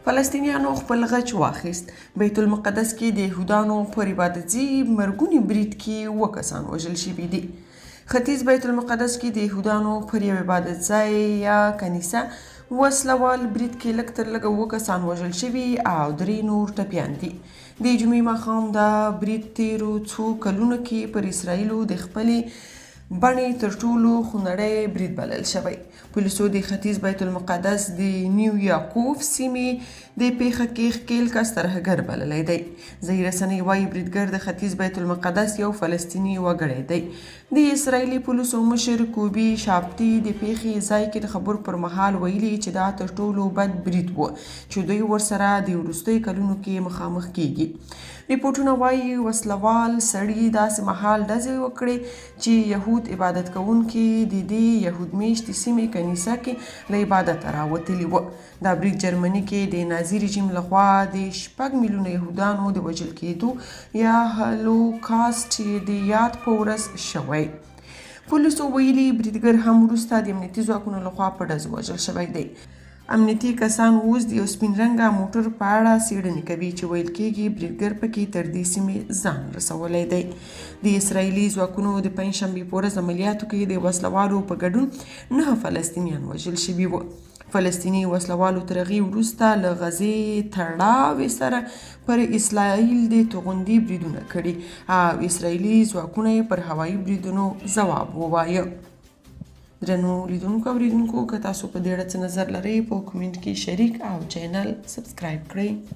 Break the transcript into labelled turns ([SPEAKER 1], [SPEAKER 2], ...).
[SPEAKER 1] فلسطینیانو خپل غچ واخیست. بیت المقدس کې د یهودانو پر عبادتځای مرګوني برید کې 7 کسان وژل شوي دي. ختیځ بیت المقدس کې د یهودانو پر یو عبادتځای یا کنیسه وسلوال برید کې لږ تر لږه 7 کسان وژل شوي او 3 نور ټپیان دي. د جمعې ماښام دا برید تیرو څو کلونو کې پر اسرائیلو د خپلې بڼې تر ټولو خونړی برید بلل شوی. پولیسو د ختیځ بیت المقدس د نیو یعقوب سیمې د پیښه کې ښکېل کس ترهګر بللی دی. ځایي رسنۍ وایي بریدګر د ختیځ بیت المقدس یو فلسطیني وګړی دی. د اسرائیلي پولیسو مشر کوبي شابتي د پیښې ځای کې د خبرو پر مهال ویلي چې دا تر ټولو بد برید و چې دوی ورسره د وروستیو کلونو کې مخامخ کیږي. ریپورټونه وایي وسلوال سړي داسې مهال ډزې وکړې چې یهود عبادت کوونکي د دې یهود میشتې سیمې کنیسه کې له عبادته راوتلي وو. دا برید جرمني کې د نازي رژیم لخوا د 6 میلیونه یهودانو د وژل کېدو یا هولوکاسټ د یاد په ورځ شوی. پولیسو ویلي بریدګر هم وروسته د امنیتي ځواکونو لخوا په ډزو وژل شوی دی. امنیتي کسان اوس د یو سپین رنګه موټر په اړه څېړنې کوي چې ویل کېږي بریدګر پکې تر دې سیمې ځان رسولی دی. د اسرائیلي ځواکونو د پنجشنبې په ورځ عملیاتو کې د وسلوالو په ګډون 9 فلسطینیان وژل شوي وو. فلسطیني وسلوالو تر هغې وروسته له غزې تړاوې سره پر اسرائیل د توغندي بریدونه کړي او اسرائیلي ځواکونه یې پر هوایي بریدونو ځواب ووایه. درنو لیدونکو او اوریدونکو که تاسو په دې اړه څه نظر لرئ په کومنټ کې شریک او چینل سبسکرایب کړئ.